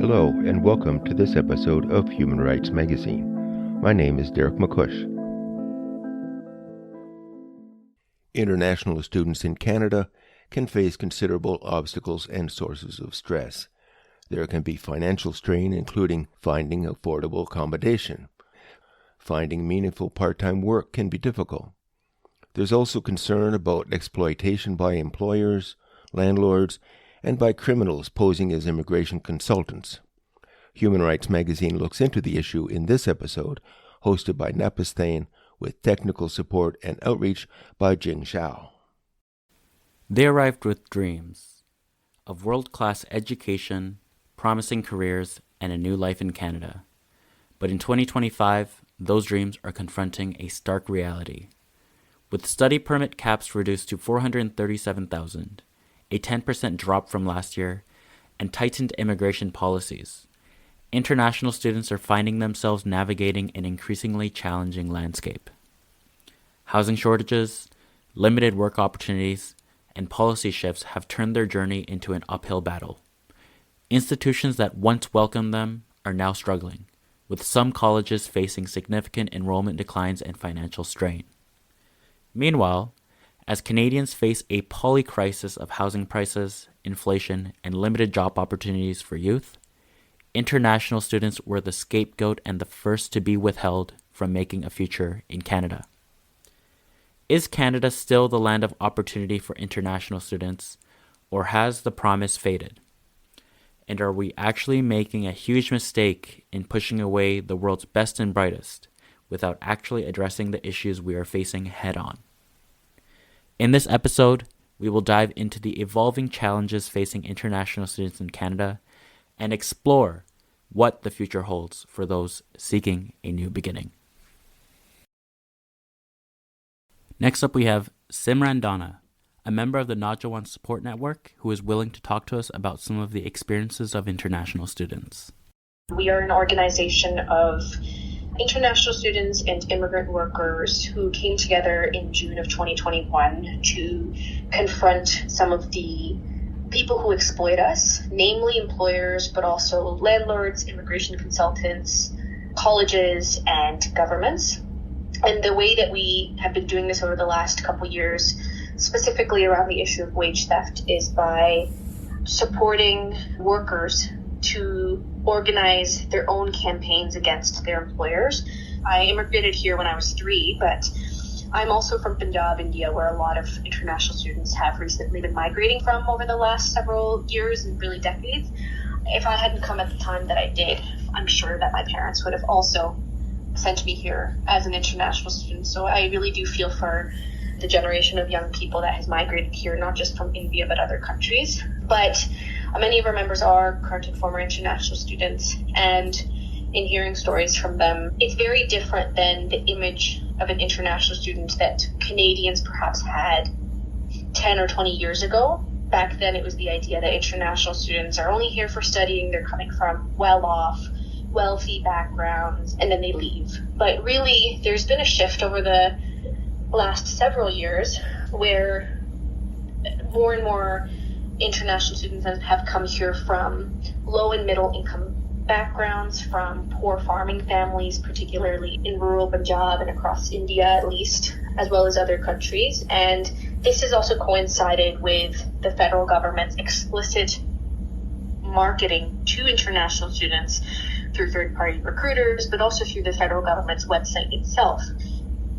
Hello, and welcome to this episode of Human Rights Magazine. My name is Derek McCush. International students in Canada can face considerable obstacles and sources of stress. There can be financial strain, including finding affordable accommodation. Finding meaningful part-time work can be difficult. There's also concern about exploitation by employers, landlords, and by criminals posing as immigration consultants. Human Rights Magazine looks into the issue in this episode, hosted by Napas Thein, with technical support and outreach by Jing Xiao. They arrived with dreams of world-class education, promising careers, and a new life in Canada. But in 2025, those dreams are confronting a stark reality. With study permit caps reduced to 437,000, a 10% drop from last year, and tightened immigration policies, international students are finding themselves navigating an increasingly challenging landscape. Housing shortages, limited work opportunities, and policy shifts have turned their journey into an uphill battle. Institutions that once welcomed them are now struggling, with some colleges facing significant enrollment declines and financial strain. Meanwhile, as Canadians face a polycrisis of housing prices, inflation, and limited job opportunities for youth, international students were the scapegoat and the first to be withheld from making a future in Canada. Is Canada still the land of opportunity for international students, or has the promise faded? And are we actually making a huge mistake in pushing away the world's best and brightest without actually addressing the issues we are facing head-on? In this episode, we will dive into the evolving challenges facing international students in Canada and explore what the future holds for those seeking a new beginning. Next up, we have Simran Dana, a member of the Najawan Support Network, who is willing to talk to us about some of the experiences of international students. We are an organization of international students and immigrant workers who came together in June of 2021 to confront some of the people who exploit us, namely employers, but also landlords, immigration consultants, colleges, and governments. And the way that we have been doing this over the last couple years, specifically around the issue of wage theft, is by supporting workers to organize their own campaigns against their employers. I immigrated here when I was 3, but I'm also from Punjab, India, where a lot of international students have recently been migrating from over the last several years and really decades. If I hadn't come at the time that I did, I'm sure that my parents would have also sent me here as an international student. So I really do feel for the generation of young people that has migrated here, not just from India, but other countries. But many of our members are current and former international students, and in hearing stories from them, it's very different than the image of an international student that Canadians perhaps had 10 or 20 years ago. Back then, it was the idea that international students are only here for studying, they're coming from well-off, wealthy backgrounds, and then they leave. But really, there's been a shift over the last several years where more and more international students have come here from low and middle income backgrounds, from poor farming families, particularly in rural Punjab and across India at least, as well as other countries. And this has also coincided with the federal government's explicit marketing to international students through third-party recruiters, but also through the federal government's website itself,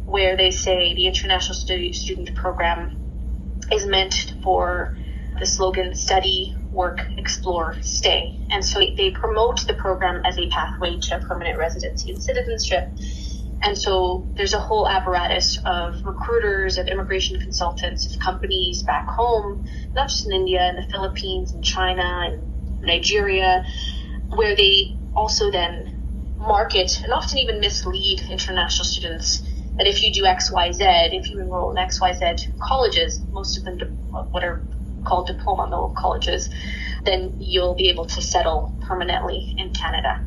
where they say the international student program is meant for the slogan study, work, explore, stay. And so they promote the program as a pathway to permanent residency and citizenship. And so there's a whole apparatus of recruiters, of immigration consultants, of companies back home, not just in India, in the Philippines, and China, and Nigeria, where they also then market and often even mislead international students that if you do XYZ, if you enroll in XYZ colleges, most of them what are called diploma mill colleges, then you'll be able to settle permanently in Canada.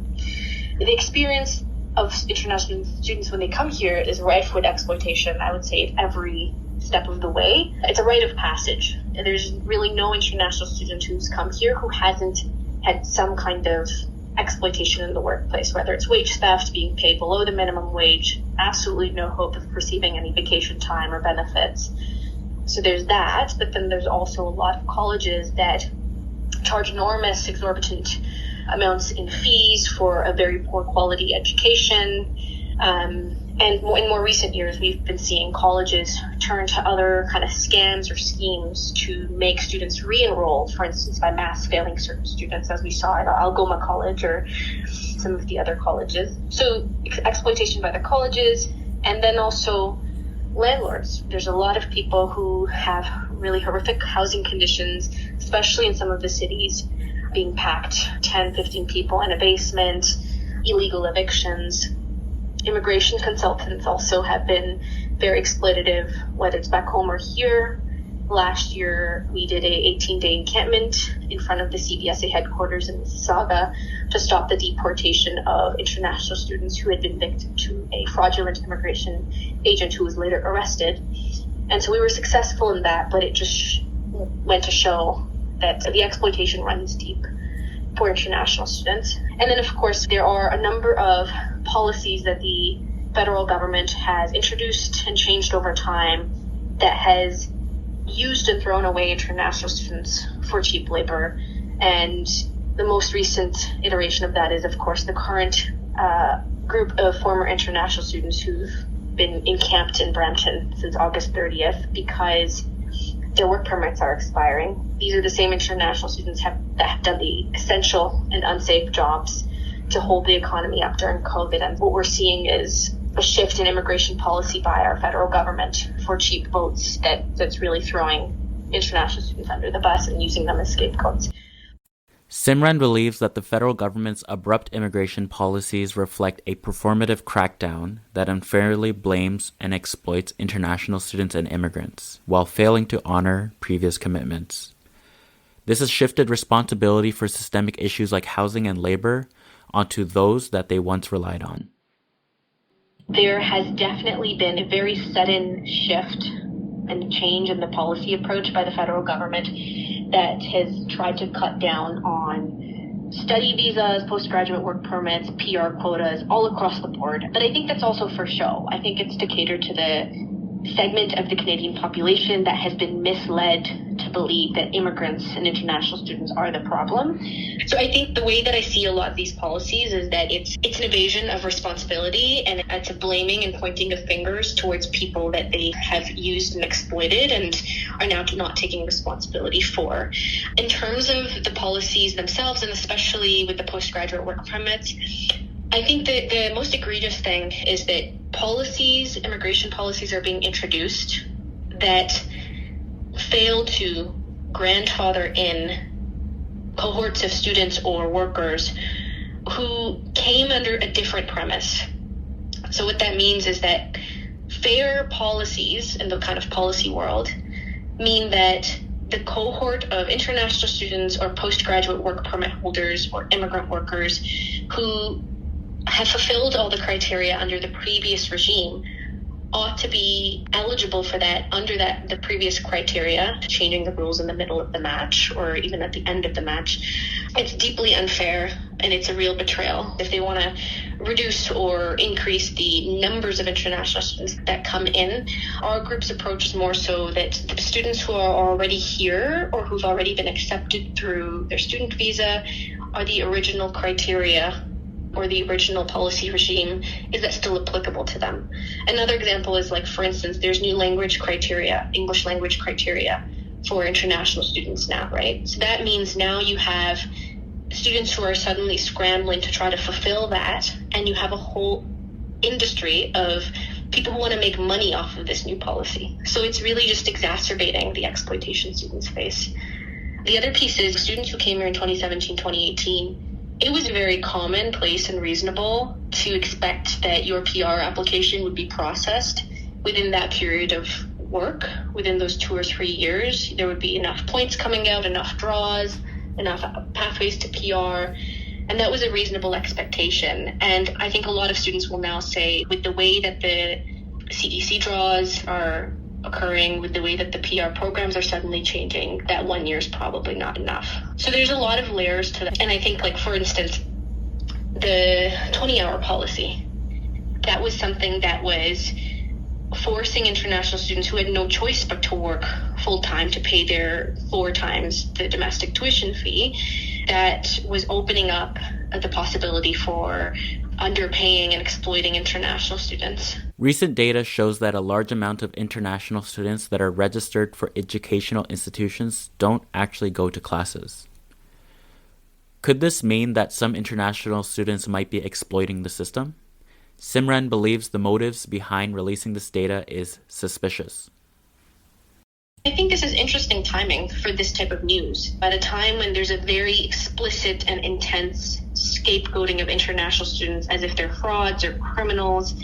The experience of international students when they come here is rife with exploitation, I would say, at every step of the way. It's a rite of passage. There's really no international student who's come here who hasn't had some kind of exploitation in the workplace, whether it's wage theft, being paid below the minimum wage, absolutely no hope of receiving any vacation time or benefits. So there's that, but then there's also a lot of colleges that charge enormous, exorbitant amounts in fees for a very poor quality education. And in more recent years, we've been seeing colleges turn to other kind of scams or schemes to make students re-enroll, for instance, by mass failing certain students, as we saw at Algoma College or some of the other colleges. So exploitation by the colleges, and then also landlords. There's a lot of people who have really horrific housing conditions, especially in some of the cities, being packed 10, 15 people in a basement, illegal evictions. Immigration consultants also have been very exploitative, whether it's back home or here. Last year, we did a 18-day encampment in front of the CBSA headquarters in Mississauga to stop the deportation of international students who had been victim to a fraudulent immigration agent who was later arrested. And so we were successful in that, but it just went to show that the exploitation runs deep for international students. And then, of course, there are a number of policies that the federal government has introduced and changed over time that has used and thrown away international students for cheap labor. And the most recent iteration of that is, of course, the current group of former international students who've been encamped in Brampton since August 30th because their work permits are expiring. These are the same international students that have done the essential and unsafe jobs to hold the economy up during COVID. And what we're seeing is a shift in immigration policy by our federal government for cheap votes that's really throwing international students under the bus and using them as scapegoats. Simran believes that the federal government's abrupt immigration policies reflect a performative crackdown that unfairly blames and exploits international students and immigrants, while failing to honor previous commitments. This has shifted responsibility for systemic issues like housing and labor onto those that they once relied on. There has definitely been a very sudden shift and change in the policy approach by the federal government that has tried to cut down on study visas, postgraduate work permits, PR quotas, all across the board. But I think that's also for show. I think it's to cater to the segment of the Canadian population that has been misled to believe that immigrants and international students are the problem. So I think the way that I see a lot of these policies is that it's an evasion of responsibility, and it's a blaming and pointing of fingers towards people that they have used and exploited and are now not taking responsibility for. In terms of the policies themselves, and especially with the postgraduate work permits, I think that the most egregious thing is that immigration policies are being introduced that fail to grandfather in cohorts of students or workers who came under a different premise. So what that means is that fair policies in the kind of policy world mean that the cohort of international students or postgraduate work permit holders or immigrant workers who have fulfilled all the criteria under the previous regime ought to be eligible for that under the previous criteria, changing the rules in the middle of the match or even at the end of the match. It's deeply unfair, and it's a real betrayal. If they want to reduce or increase the numbers of international students that come in, our group's approach is more so that the students who are already here or who've already been accepted through their student visa are the original criteria or the original policy regime, is that still applicable to them? Another example is, like, for instance, there's new language criteria, English language criteria for international students now, right? So that means now you have students who are suddenly scrambling to try to fulfill that, and you have a whole industry of people who want to make money off of this new policy. So it's really just exacerbating the exploitation students face. The other piece is students who came here in 2017, 2018, it was very commonplace and reasonable to expect that your PR application would be processed within that period of work, within those 2 or 3 years. There would be enough points coming out, enough draws, enough pathways to PR, and that was a reasonable expectation. And I think a lot of students will now say, with the way that the CDC draws are occurring, with the way that the PR programs are suddenly changing, that 1 year is probably not enough. So there's a lot of layers to that. And I think, like, for instance, the 20-hour policy, that was something that was forcing international students who had no choice but to work full-time to pay their 4 times the domestic tuition fee. That was opening up the possibility for underpaying and exploiting international students. Recent data shows that a large amount of international students that are registered for educational institutions don't actually go to classes. Could this mean that some international students might be exploiting the system? Simran believes the motives behind releasing this data is suspicious. I think this is interesting timing for this type of news. At a time when there's a very explicit and intense scapegoating of international students as if they're frauds or criminals,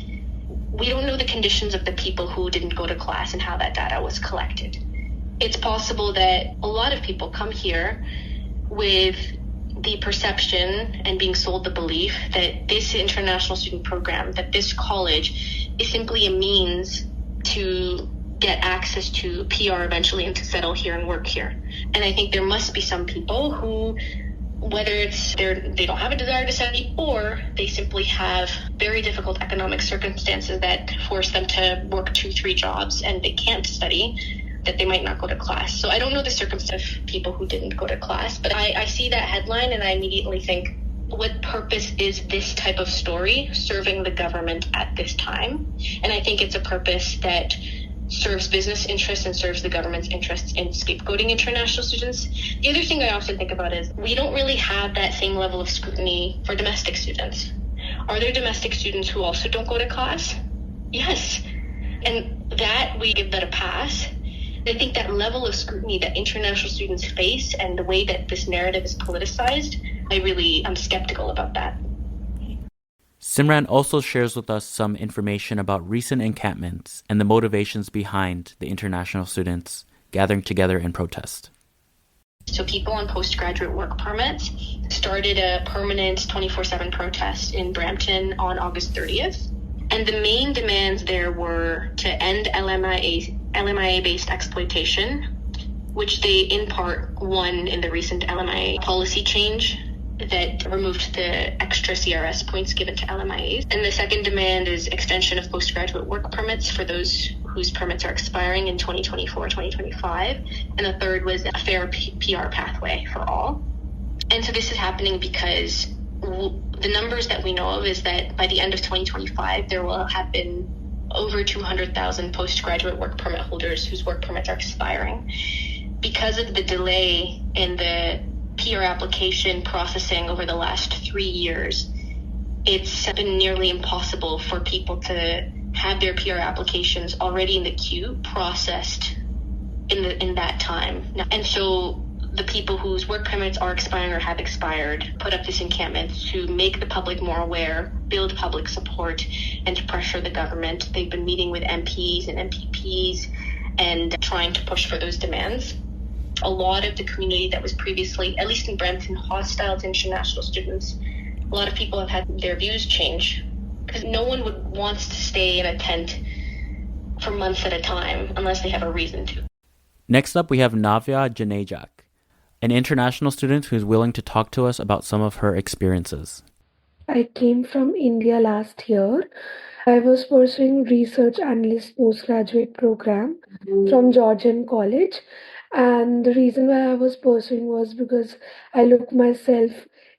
we don't know the conditions of the people who didn't go to class and how that data was collected. It's possible that a lot of people come here with the perception and being sold the belief that this international student program, that this college is simply a means to get access to PR eventually and to settle here and work here. And I think there must be some people who, whether it's they don't have a desire to study, or they simply have very difficult economic circumstances that force them to work 2-3 jobs and they can't study, that they might not go to class. So I don't know the circumstance of people who didn't go to class, but I see that headline and I immediately think, what purpose is this type of story serving the government at this time? And I think it's a purpose that serves business interests and serves the government's interests in scapegoating international students. The other thing I often think about is we don't really have that same level of scrutiny for domestic students. Are there domestic students who also don't go to class? Yes. And that we give that a pass. I think that level of scrutiny that international students face and the way that this narrative is politicized, I'm skeptical about that. Simran also shares with us some information about recent encampments and the motivations behind the international students gathering together in protest. So people on postgraduate work permits started a permanent 24/7 protest in Brampton on August 30th. And the main demands there were to end LMIA-based exploitation, which they in part won in the recent LMIA policy change that removed the extra CRS points given to LMIAs. And the second demand is extension of postgraduate work permits for those whose permits are expiring in 2024, 2025. And the third was a fair PR pathway for all. And so this is happening because the numbers that we know of is that by the end of 2025, there will have been over 200,000 postgraduate work permit holders whose work permits are expiring. Because of the delay in the PR application processing over the last 3 years, it's been nearly impossible for people to have their PR applications already in the queue processed in that time. And so the people whose work permits are expiring or have expired put up this encampment to make the public more aware, build public support, and to pressure the government. They've been meeting with MPs and MPPs and trying to push for those demands. A lot of the community that was previously, at least in Brampton, hostile to international students, a lot of people have had their views change because no one wants to stay in a tent for months at a time unless they have a reason to. Next up, we have Navya Janejak, an international student who's willing to talk to us about some of her experiences. I came from India last year. I was pursuing research analyst postgraduate program from Georgian College. And the reason why I was pursuing was because I look myself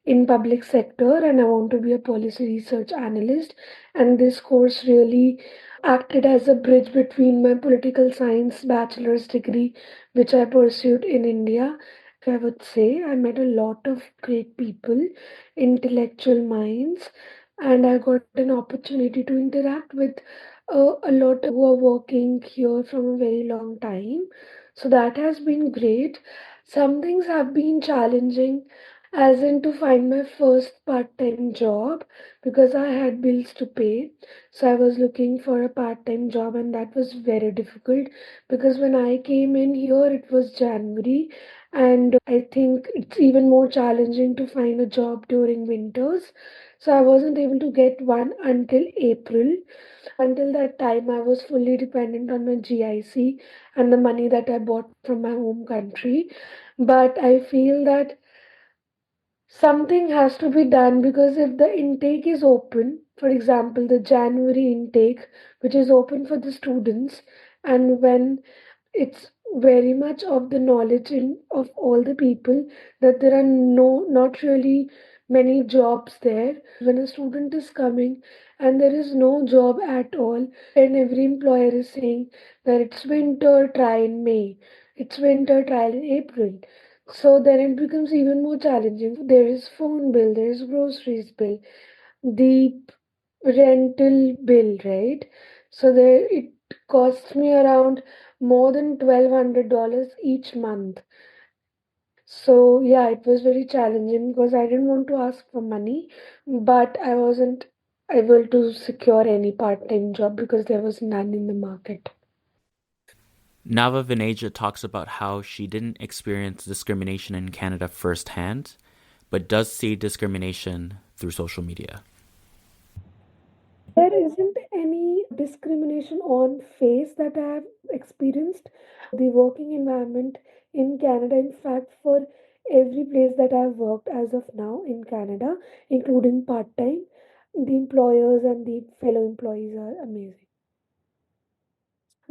in public sector and I want to be a policy research analyst. And this course really acted as a bridge between my political science bachelor's degree, which I pursued in India. I would say I met a lot of great people, intellectual minds, and I got an opportunity to interact with a lot who are working here from a very long time. So that has been great. Some things have been challenging, as in to find my first part-time job because I had bills to pay. So I was looking for a part-time job, and that was very difficult because when I came in here, it was January, and I think it's even more challenging to find a job during winters. So I wasn't able to get one until April. Until that time, I was fully dependent on my GIC and the money that I bought from my home country. But I feel that something has to be done because if the intake is open, for example, the January intake, which is open for the students, and when it's very much of the knowledge of all the people that there are not really many jobs there. When a student is coming and there is no job at all, and every employer is saying that it's winter, try in May, it's winter, try in April. So then it becomes even more challenging. There is phone bill, there is groceries bill, the rental bill, right? So there it costs me around more than $1,200 each month. So yeah, it was very challenging because I didn't want to ask for money, but I wasn't able to secure any part-time job because there was none in the market. Nava Vineja talks about how she didn't experience discrimination in Canada firsthand, but does see discrimination through social media. There isn't any discrimination on face that I have experienced. The working environment in Canada, in fact, for every place that I've worked as of now in Canada, including part time, the employers and the fellow employees are amazing.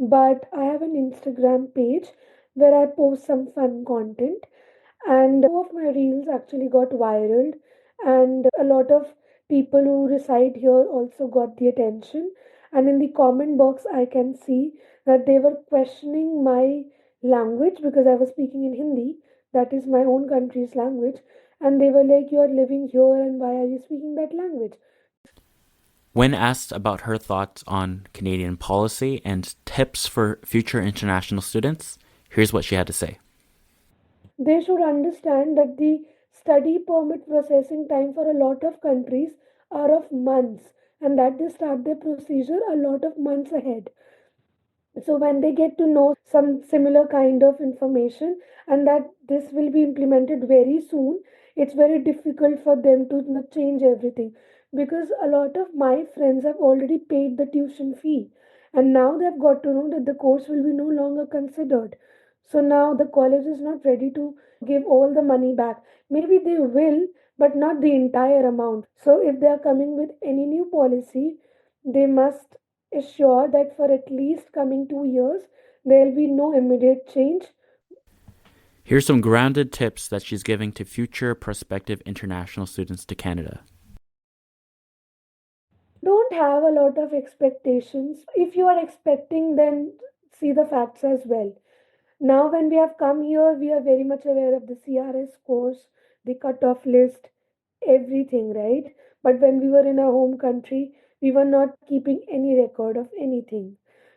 But I have an Instagram page where I post some fun content, and two of my reels actually got viral, and a lot of people who reside here also got the attention. And in the comment box, I can see that they were questioning my language because I was speaking in Hindi, that is my own country's language, and they were like, you are living here and why are you speaking that language? When asked about her thoughts on Canadian policy and tips for future international students, here's what she had to say. They should understand that the study permit processing time for a lot of countries are of months, and that they start their procedure a lot of months ahead. So when they get to know some similar kind of information and that this will be implemented very soon, it's very difficult for them to change everything because a lot of my friends have already paid the tuition fee and now they've got to know that the course will be no longer considered. So now the college is not ready to give all the money back. Maybe they will, but not the entire amount. So if they are coming with any new policy, they must assure that for at least coming 2 years, there will be no immediate change. Here's some grounded tips that she's giving to future prospective international students to Canada. Don't have a lot of expectations. If you are expecting, then see the facts as well. Now, when we have come here, we are very much aware of the CRS course, the cutoff list, everything, right? But when we were in our home country, we were not keeping any record of anything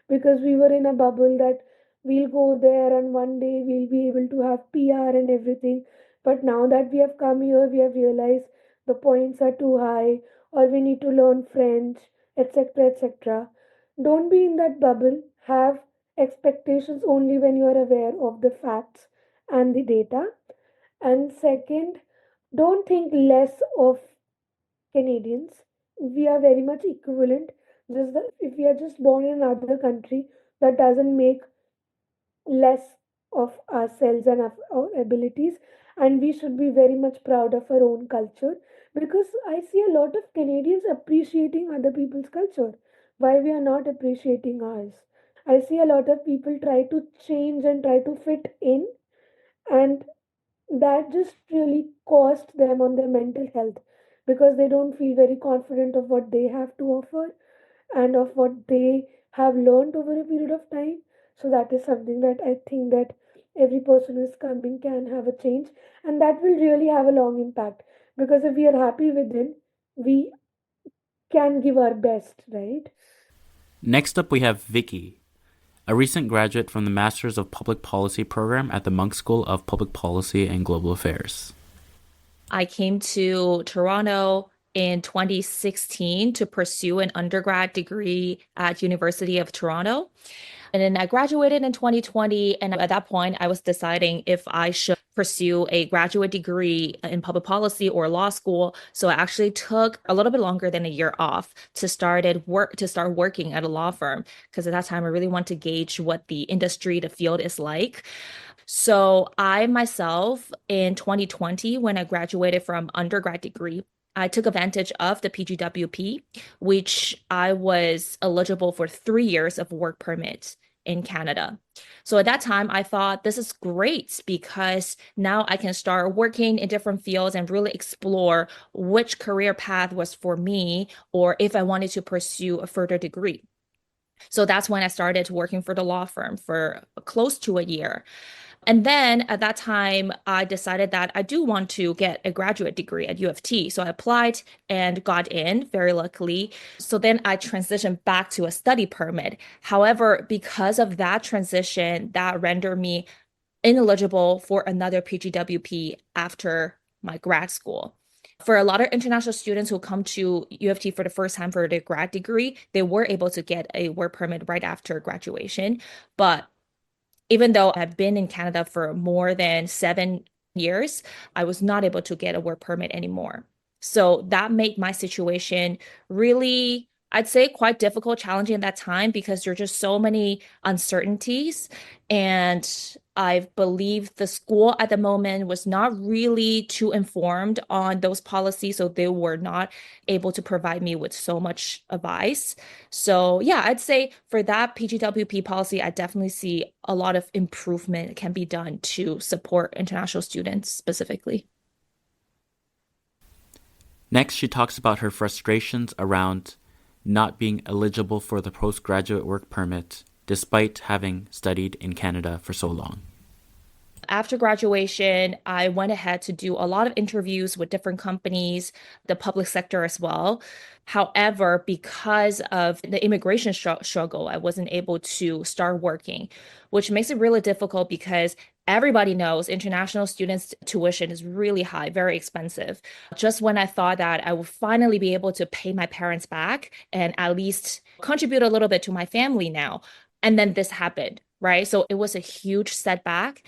because we were in a bubble that we'll go there and one day we'll be able to have PR and everything. But now that we have come here, we have realized the points are too high or we need to learn French, etc. etc. Don't be in that bubble. Have expectations only when you are aware of the facts and the data. And second, don't think less of Canadians. We are very much equivalent. Just that if we are just born in another country, that doesn't make less of ourselves and of our abilities. And we should be very much proud of our own culture because I see a lot of Canadians appreciating other people's culture. Why we are not appreciating ours? I see a lot of people try to change and try to fit in, and that just really cost them on their mental health because they don't feel very confident of what they have to offer and of what they have learned over a period of time. So that is something that I think that every person who is coming can have a change, and that will really have a long impact because if we are happy within, we can give our best, right? Next up, we have Vicky, a recent graduate from the Masters of Public Policy program at the Monk School of Public Policy and Global Affairs. I came to Toronto in 2016 to pursue an undergrad degree at University of Toronto. And then I graduated in 2020. And at that point, I was deciding if I should pursue a graduate degree in public policy or law school. So I actually took a little bit longer than a year off to start working at a law firm because at that time I really want to gauge what the industry, the field is like. So I myself in 2020, when I graduated from undergrad degree, I took advantage of the PGWP, which I was eligible for 3 years of work permit in Canada. So at that time, I thought this is great because now I can start working in different fields and really explore which career path was for me or if I wanted to pursue a further degree. So that's when I started working for the law firm for close to a year. And then at that time, I decided that I do want to get a graduate degree at U of T. So I applied and got in very luckily. So then I transitioned back to a study permit. However, because of that transition, that rendered me ineligible for another PGWP after my grad school. For a lot of international students who come to U of T for the first time for their grad degree, they were able to get a work permit right after graduation. But even though I've been in Canada for more than 7 years, I was not able to get a work permit anymore. So that made my situation really, I'd say, quite difficult, challenging at that time because there are just so many uncertainties. And I believe the school at the moment was not really too informed on those policies, so they were not able to provide me with so much advice. So yeah, I'd say for that PGWP policy, I definitely see a lot of improvement can be done to support international students specifically. Next, she talks about her frustrations around not being eligible for the postgraduate work permit despite having studied in Canada for so long. After graduation, I went ahead to do a lot of interviews with different companies, the public sector as well. However, because of the immigration struggle, I wasn't able to start working, which makes it really difficult because everybody knows international students' tuition is really high, very expensive. Just when I thought that I would finally be able to pay my parents back and at least contribute a little bit to my family now. And then this happened, right? So it was a huge setback.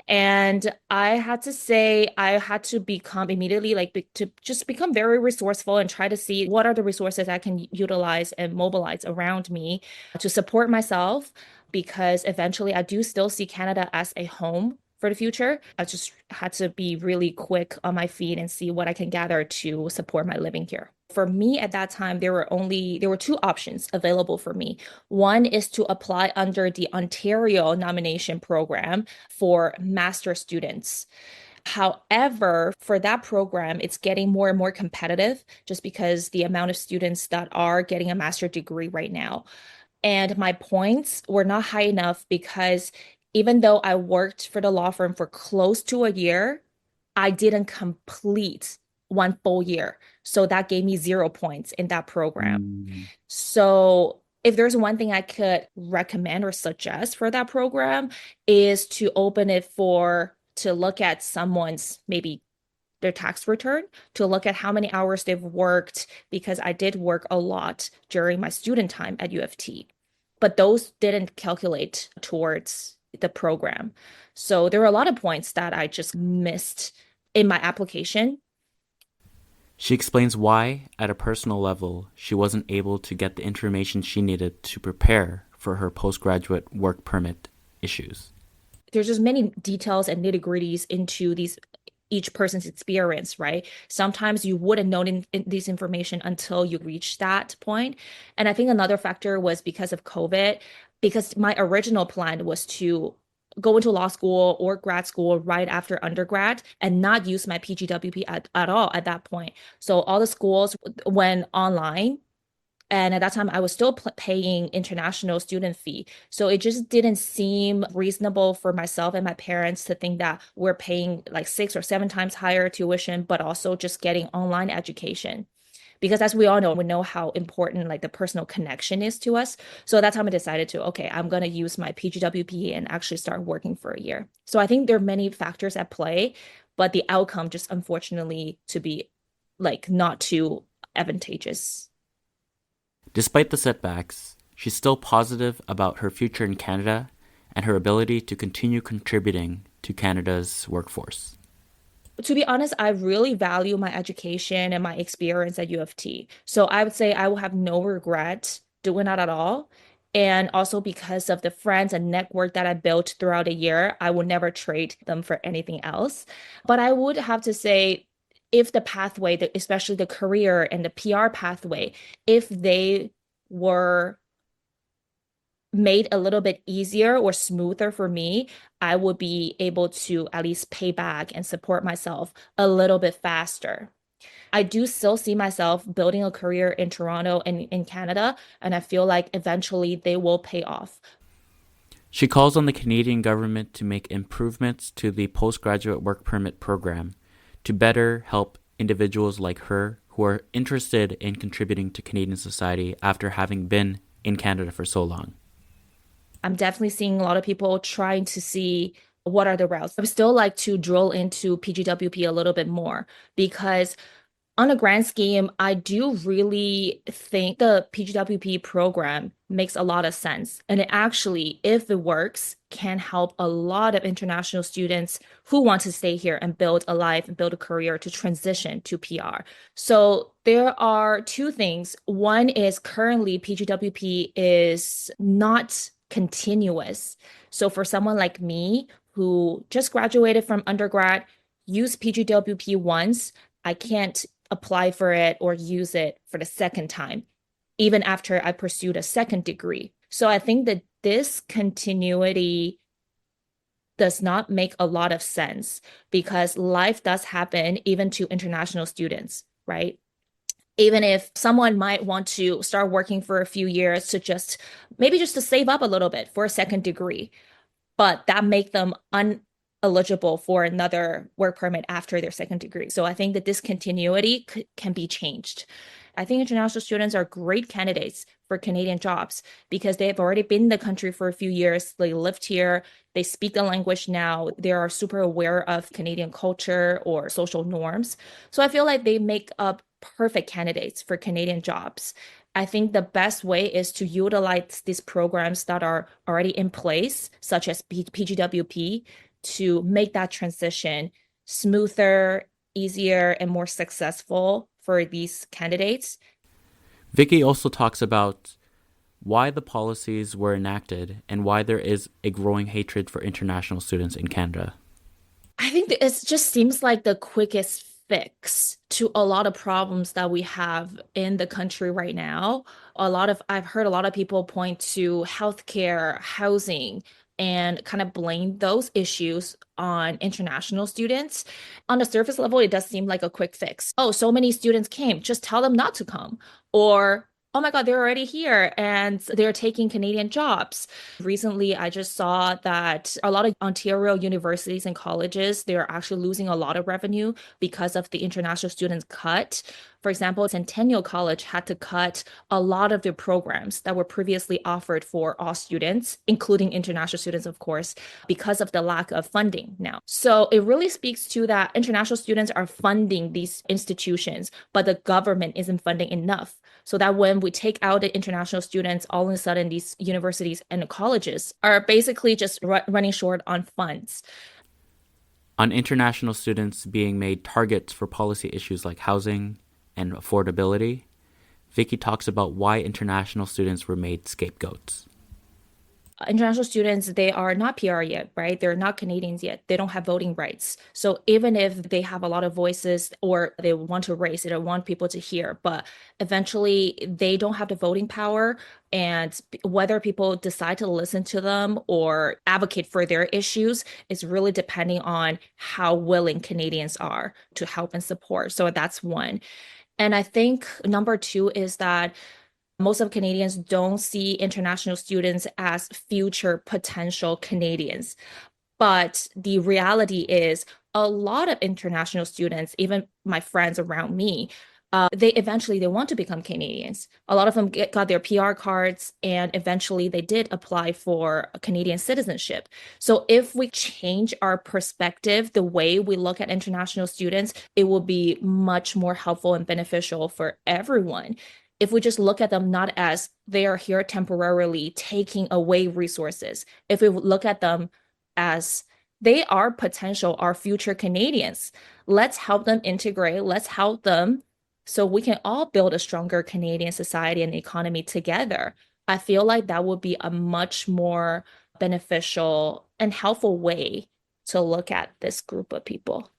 And I had to say, I had to become immediately to just become very resourceful and try to see what are the resources I can utilize and mobilize around me to support myself, because eventually I do still see Canada as a home for the future. I just had to be really quick on my feet and see what I can gather to support my living here. For me at that time, there were two options available for me. One is to apply under the Ontario nomination program for master students. However, for that program, it's getting more and more competitive just because the amount of students that are getting a master degree right now. And my points were not high enough because even though I worked for the law firm for close to a year, I didn't complete one full year. So that gave me 0 points in that program. Mm. So if there's one thing I could recommend or suggest for that program is to open it to look at someone's maybe their tax return, to look at how many hours they've worked, because I did work a lot during my student time at U of T, but those didn't calculate towards the program. So there were a lot of points that I just missed in my application. She explains why, at a personal level, she wasn't able to get the information she needed to prepare for her postgraduate work permit issues. There's just many details and nitty-gritties into each person's experience, right? Sometimes you wouldn't know these information until you reach that point. And I think another factor was because of COVID, because my original plan was to go into law school or grad school right after undergrad and not use my PGWP at all at that point. So all the schools went online. And at that time, I was still paying international student fee. So it just didn't seem reasonable for myself and my parents to think that we're paying like 6 or 7 times higher tuition, but also just getting online education. Because as we all know, we know how important like the personal connection is to us. So at that time I decided to, okay, I'm going to use my PGWP and actually start working for a year. So I think there are many factors at play, but the outcome just unfortunately to be like not too advantageous. Despite the setbacks, She's still positive about her future in Canada and her ability to continue contributing to Canada's workforce. To be honest, I really value my education and my experience at U of T. So I would say I will have no regret doing that at all. And also because of the friends and network that I built throughout the year, I would never trade them for anything else. But I would have to say, if the pathway, especially the career and the PR pathway, if they were made a little bit easier or smoother for me, I would be able to at least pay back and support myself a little bit faster. I do still see myself building a career in Toronto and in Canada, and I feel like eventually they will pay off. She calls on the Canadian government to make improvements to the postgraduate work permit program to better help individuals like her who are interested in contributing to Canadian society after having been in Canada for so long. I'm definitely seeing a lot of people trying to see what are the routes. I would still like to drill into PGWP a little bit more because on a grand scheme, I do really think the PGWP program makes a lot of sense. And it actually, if it works, can help a lot of international students who want to stay here and build a life and build a career to transition to PR. So there are two things. One is currently PGWP is not continuous. So for someone like me who just graduated from undergrad, use PGWP once, I can't apply for it or use it for the second time, even after I pursued a second degree. So I think that this continuity does not make a lot of sense because life does happen even to international students, right? Even if someone might want to start working for a few years to just maybe just to save up a little bit for a second degree, but that make them eligible for another work permit after their second degree. So I think that this continuity can be changed. I think international students are great candidates for Canadian jobs because they have already been in the country for a few years. They lived here, they speak the language now, they are super aware of Canadian culture or social norms. So I feel like they make up perfect candidates for Canadian jobs. I think the best way is to utilize these programs that are already in place, such as PGWP, to make that transition smoother, easier, and more successful for these candidates. Vicky also talks about why the policies were enacted and why there is a growing hatred for international students in Canada. I think that it just seems like the quickest fix to a lot of problems that we have in the country right now. I've heard a lot of people point to healthcare, housing, and kind of blame those issues on international students. On the surface level, it does seem like a quick fix. Oh, so many students came, just tell them not to come. Or, oh my God, they're already here and they're taking Canadian jobs. Recently, I just saw that a lot of Ontario universities and colleges, they're actually losing a lot of revenue because of the international students cut. For example, Centennial College had to cut a lot of their programs that were previously offered for all students, including international students, of course, because of the lack of funding now. So it really speaks to that international students are funding these institutions, but the government isn't funding enough. So that when we take out the international students, all of a sudden these universities and colleges are basically just running short on funds. On international students being made targets for policy issues like housing and affordability, Vicky talks about why international students were made scapegoats. International students, they are not PR yet, right? They're not Canadians yet. They don't have voting rights. So even if they have a lot of voices or they want to raise it or want people to hear, but eventually they don't have the voting power. And whether people decide to listen to them or advocate for their issues is really depending on how willing Canadians are to help and support. So that's one. And I think number two is that most of Canadians don't see international students as future potential Canadians. But the reality is a lot of international students, even my friends around me, they want to become Canadians. A lot of them got their PR cards and eventually they did apply for Canadian citizenship. So if we change our perspective, the way we look at international students, it will be much more helpful and beneficial for everyone. if we just look at them not as they are here temporarily taking away resources, if we look at them as they are potential, our future Canadians, let's help them integrate, let's help them so we can all build a stronger Canadian society and economy together. I feel like that would be a much more beneficial and helpful way to look at this group of people.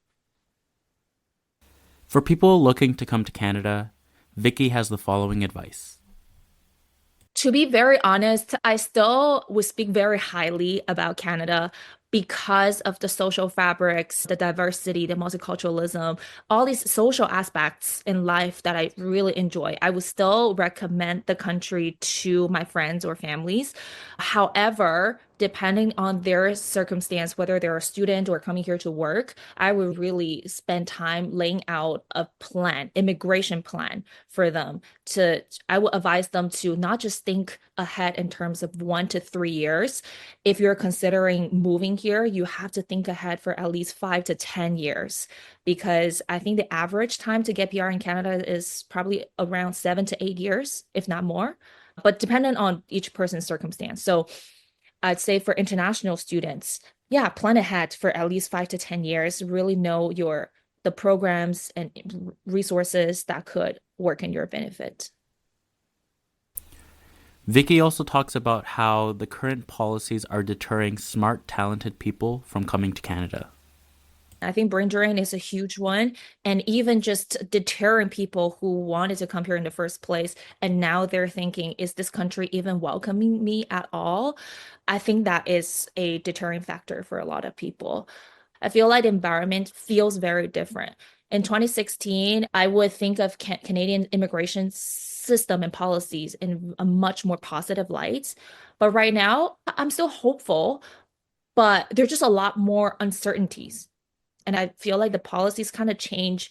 For people looking to come to Canada, Vicky has the following advice. To be very honest, I still would speak very highly about Canada because of the social fabrics, the diversity, the multiculturalism, all these social aspects in life that I really enjoy. I would still recommend the country to my friends or families. However, depending on their circumstance, whether they're a student or coming here to work, I would really spend time laying out a plan, immigration plan for them to, I would advise them to not just think ahead in terms of 1 to 3 years. If you're considering moving here, you have to think ahead for at least 5 to 10 years, because I think the average time to get PR in Canada is probably around 7 to 8 years, if not more, but dependent on each person's circumstance. So I'd say for international students, yeah, plan ahead for at least 5 to 10 years, really know the programs and resources that could work in your benefit. Vicky also talks about how the current policies are deterring smart, talented people from coming to Canada. I think brain drain is a huge one, and even just deterring people who wanted to come here in the first place, and now they're thinking, is this country even welcoming me at all? I think that is a deterring factor for a lot of people. I feel like the environment feels very different. In 2016, I would think of Canadian immigration system and policies in a much more positive light. But right now, I'm still hopeful, but there's just a lot more uncertainties. And I feel like the policies kind of change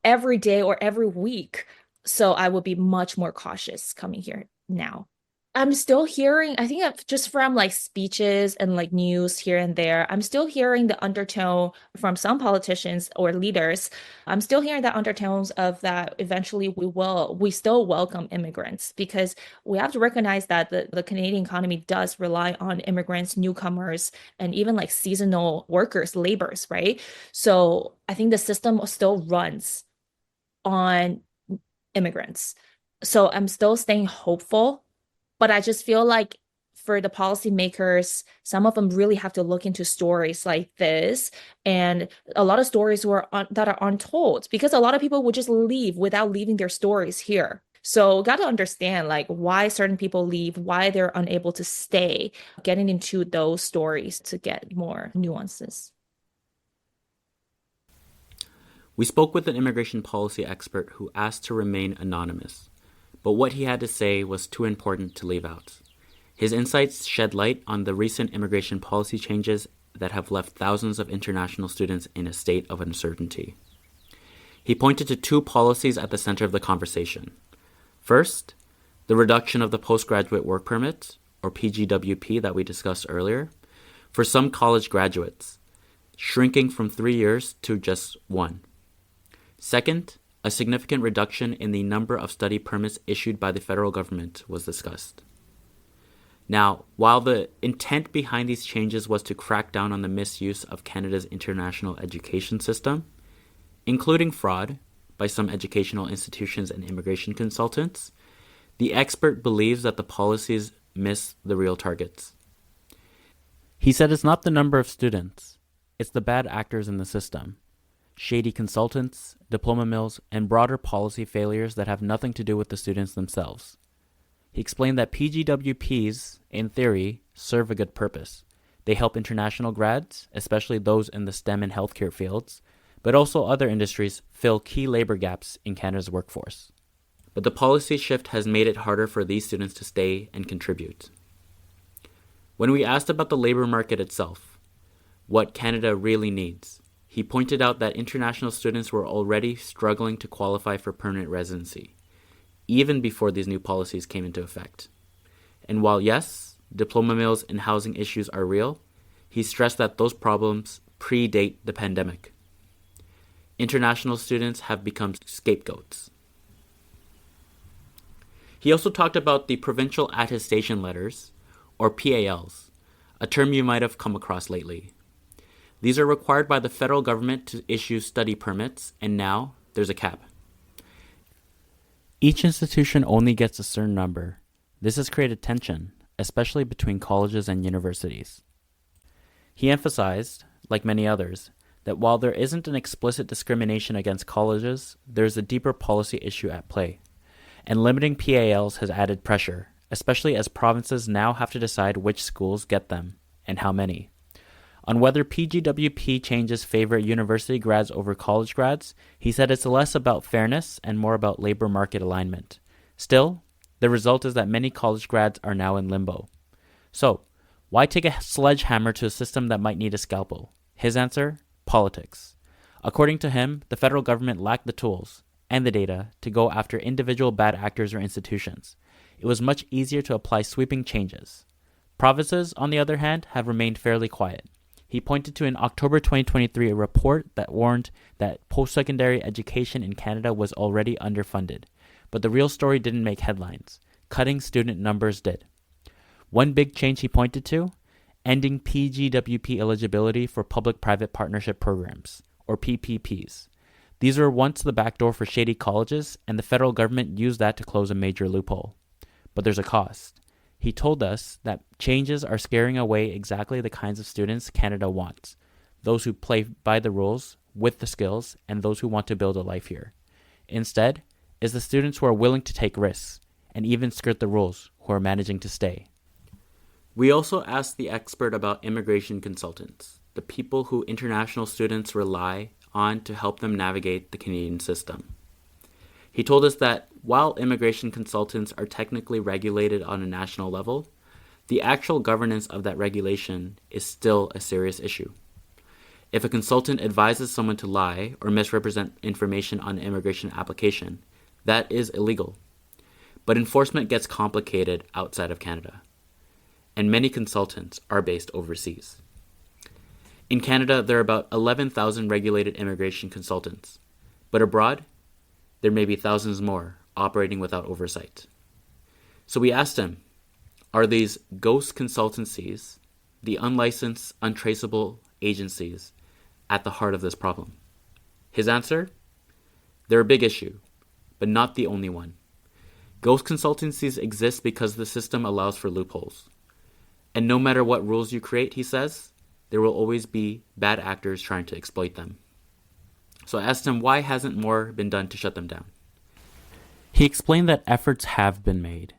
every day or every week. So I would be much more cautious coming here now. I'm still hearing, I think just from like speeches and like news here and there, I'm still hearing the undertone from some politicians or leaders. I'm still hearing the undertones of that eventually we still welcome immigrants, because we have to recognize that the Canadian economy does rely on immigrants, newcomers, and even like seasonal workers, laborers, right? So I think the system still runs on immigrants. So I'm still staying hopeful, but I just feel like for the policymakers, some of them really have to look into stories like this, and a lot of stories that are untold, because a lot of people would just leave without leaving their stories here. So got to understand like why certain people leave, why they're unable to stay, getting into those stories to get more nuances. We spoke with an immigration policy expert who asked to remain anonymous, but what he had to say was too important to leave out. His insights shed light on the recent immigration policy changes that have left thousands of international students in a state of uncertainty. He pointed to two policies at the center of the conversation. First, the reduction of the postgraduate work permit, or PGWP that we discussed earlier, for some college graduates, shrinking from 3 years to just 1. Second, a significant reduction in the number of study permits issued by the federal government was discussed. Now, while the intent behind these changes was to crack down on the misuse of Canada's international education system, including fraud by some educational institutions and immigration consultants, the expert believes that the policies miss the real targets. He said it's not the number of students, it's the bad actors in the system. Shady consultants, diploma mills, and broader policy failures that have nothing to do with the students themselves. He explained that PGWPs, in theory, serve a good purpose. They help international grads, especially those in the STEM and healthcare fields, but also other industries, fill key labor gaps in Canada's workforce. But the policy shift has made it harder for these students to stay and contribute. When we asked about the labor market itself, what Canada really needs, he pointed out that international students were already struggling to qualify for permanent residency, even before these new policies came into effect. And while yes, diploma mills and housing issues are real, he stressed that those problems predate the pandemic. International students have become scapegoats. He also talked about the provincial attestation letters, or PALs, a term you might have come across lately. These are required by the federal government to issue study permits, and now there's a cap. Each institution only gets a certain number. This has created tension, especially between colleges and universities. He emphasized, like many others, that while there isn't an explicit discrimination against colleges, there's a deeper policy issue at play. And limiting PALs has added pressure, especially as provinces now have to decide which schools get them, and how many. On whether PGWP changes favor university grads over college grads, he said it's less about fairness and more about labor market alignment. Still, the result is that many college grads are now in limbo. So, why take a sledgehammer to a system that might need a scalpel? His answer? Politics. According to him, the federal government lacked the tools and the data to go after individual bad actors or institutions. It was much easier to apply sweeping changes. Provinces, on the other hand, have remained fairly quiet. He pointed to in October 2023 a report that warned that post-secondary education in Canada was already underfunded. But the real story didn't make headlines. Cutting student numbers did. One big change he pointed to, ending PGWP eligibility for public-private partnership programs, or PPPs. These were once the backdoor for shady colleges, and the federal government used that to close a major loophole. But there's a cost. He told us that changes are scaring away exactly the kinds of students Canada wants, those who play by the rules, with the skills, and those who want to build a life here. Instead, is the students who are willing to take risks, and even skirt the rules, who are managing to stay. We also asked the expert about immigration consultants, the people who international students rely on to help them navigate the Canadian system. He told us that while immigration consultants are technically regulated on a national level, the actual governance of that regulation is still a serious issue. If a consultant advises someone to lie or misrepresent information on an immigration application, that is illegal. But enforcement gets complicated outside of Canada, and many consultants are based overseas. In Canada, there are about 11,000 regulated immigration consultants, but abroad, there may be thousands more operating without oversight. So we asked him, are these ghost consultancies, the unlicensed, untraceable agencies, at the heart of this problem? His answer? They're a big issue, but not the only one. Ghost consultancies exist because the system allows for loopholes. And no matter what rules you create, he says, there will always be bad actors trying to exploit them. So I asked him why hasn't more been done to shut them down. He explained that efforts have been made,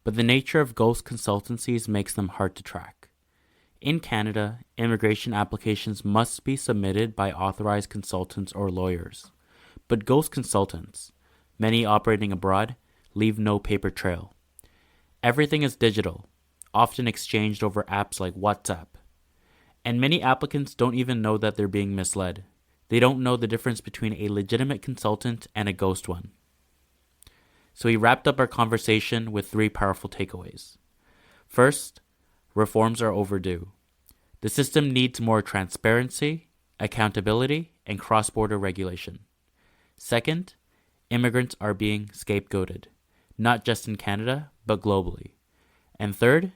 but the nature of ghost consultancies makes them hard to track. In Canada, immigration applications must be submitted by authorized consultants or lawyers. But ghost consultants, many operating abroad, leave no paper trail. Everything is digital, often exchanged over apps like WhatsApp. And many applicants don't even know that they're being misled. They don't know the difference between a legitimate consultant and a ghost one. So he wrapped up our conversation with 3 powerful takeaways. First, reforms are overdue. The system needs more transparency, accountability, and cross-border regulation. Second, immigrants are being scapegoated, not just in Canada, but globally. And third,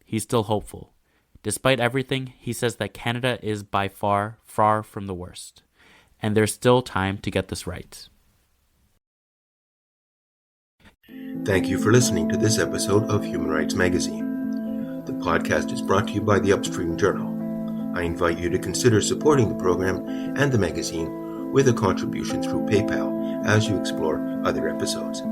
he's still hopeful. Despite everything, he says that Canada is by far from the worst, and there's still time to get this right. Thank you for listening to this episode of Human Rights Magazine. The podcast is brought to you by the Upstream Journal. I invite you to consider supporting the program and the magazine with a contribution through PayPal as you explore other episodes.